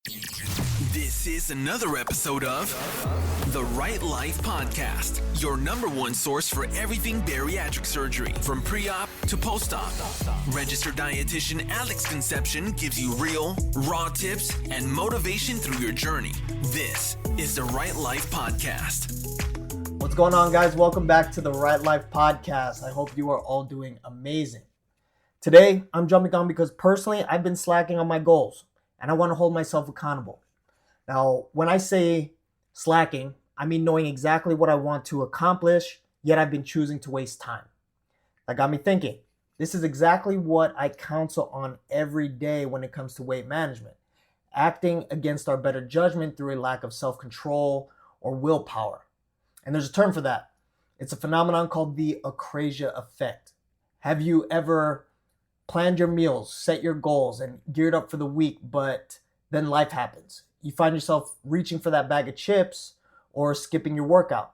This is another episode of the Right Life Podcast, your number one source for everything bariatric surgery, from pre-op to post-op. Registered dietitian Alex Conception gives you real, raw tips and motivation through your journey. This is the Right Life Podcast. What's going on, guys? Welcome back to the Right Life Podcast. I hope you are all doing amazing. Today, I'm jumping on because personally, I've been slacking on my goals and I want to hold myself accountable. Now, when I say slacking, I mean knowing exactly what I want to accomplish, yet I've been choosing to waste time. That got me thinking. This is exactly what I counsel on every day when it comes to weight management. Acting against our better judgment through a lack of self-control or willpower. And there's a term for that. It's a phenomenon called the Akrasia Effect. Have you ever planned your meals, set your goals, and geared up for the week, but then life happens? You find yourself reaching for that bag of chips or skipping your workout.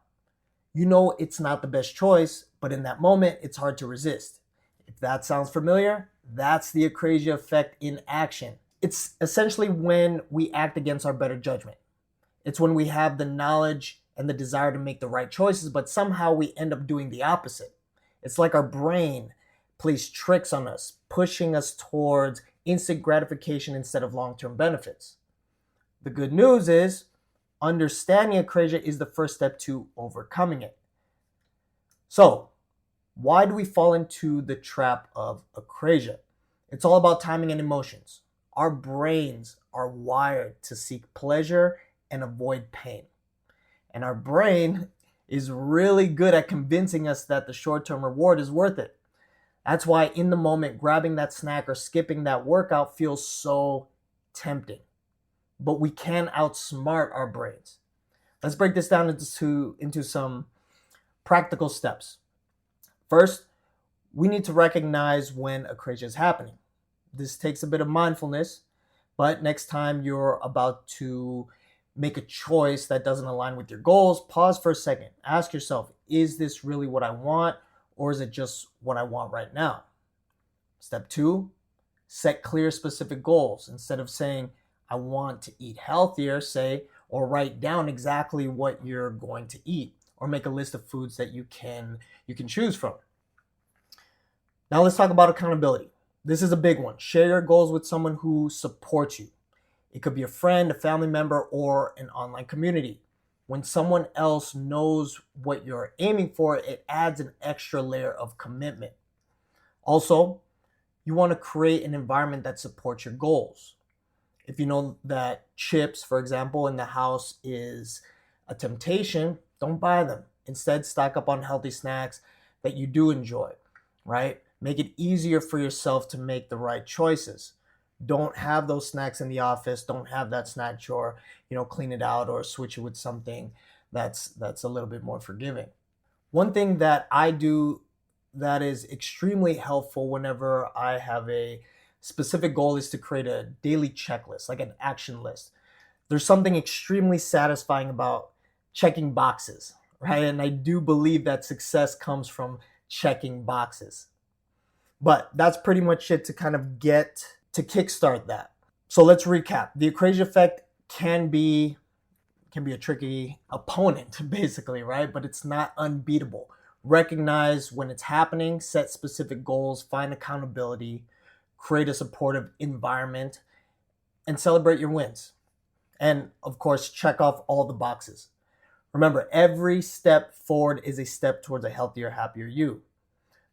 You know it's not the best choice, but in that moment, it's hard to resist. If that sounds familiar, that's the Akrasia Effect in action. It's essentially when we act against our better judgment. It's when we have the knowledge and the desire to make the right choices, but somehow we end up doing the opposite. It's like our brain plays tricks on us, pushing us towards instant gratification instead of long-term benefits. The good news is, understanding Akrasia is the first step to overcoming it. So, why do we fall into the trap of Akrasia? It's all about timing and emotions. Our brains are wired to seek pleasure and avoid pain. And our brain is really good at convincing us that the short-term reward is worth it. That's why in the moment, grabbing that snack or skipping that workout feels so tempting. But we can outsmart our brains. Let's break this down into some practical steps. First, we need to recognize when Akrasia is happening. This takes a bit of mindfulness, but next time you're about to make a choice that doesn't align with your goals, pause for a second. Ask yourself, is this really what I want, or is it just what I want right now? Step 2, set clear, specific goals. Instead of saying, I want to eat healthier, say, or write down exactly what you're going to eat, or make a list of foods that you can choose from. Now let's talk about accountability. This is a big one. Share your goals with someone who supports you. It could be a friend, a family member, or an online community. When someone else knows what you're aiming for, it adds an extra layer of commitment. Also, you want to create an environment that supports your goals. If you know that chips, for example, in the house is a temptation, don't buy them. Instead, stock up on healthy snacks that you do enjoy, right? Make it easier for yourself to make the right choices. Don't have those snacks in the office. Don't have that snack drawer, clean it out or switch it with something that's a little bit more forgiving. One thing that I do that is extremely helpful whenever I have a specific goal is to create a daily checklist, like an action list. There's something extremely satisfying about checking boxes, right? And I do believe that success comes from checking boxes. But that's pretty much it to kind of get to kickstart that. So let's recap. The Akrasia Effect can be a tricky opponent, basically, right? But it's not unbeatable. Recognize when it's happening, set specific goals, find accountability, create a supportive environment, and celebrate your wins. And of course, check off all the boxes. Remember, every step forward is a step towards a healthier, happier you.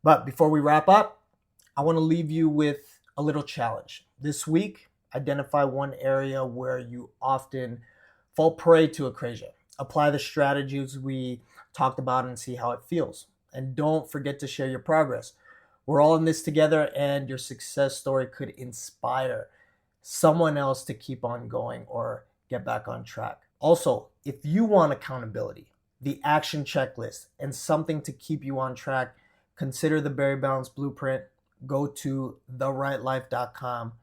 But before we wrap up, I want to leave you with a little challenge. This week, identify one area where you often fall prey to Akrasia. Apply the strategies we talked about and see how it feels. And don't forget to share your progress. We're all in this together, and your success story could inspire someone else to keep on going or get back on track. Also, if you want accountability, the action checklist, and something to keep you on track, consider the Berry Balance Blueprint. Go to therightlife.com,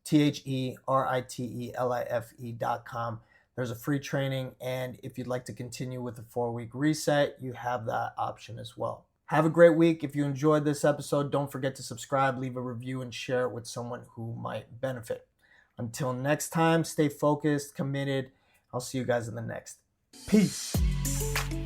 therightlife.com. There's a free training, and if you'd like to continue with the 4-week reset, you have that option as well. Have a great week. If you enjoyed this episode, don't forget to subscribe, leave a review, and share it with someone who might benefit. Until next time, stay focused, committed. I'll see you guys in the next. Peace.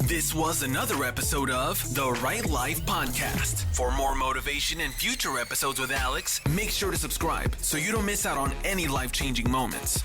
This was another episode of The Right Life Podcast. For more motivation and future episodes with Alex, make sure to subscribe so you don't miss out on any life-changing moments.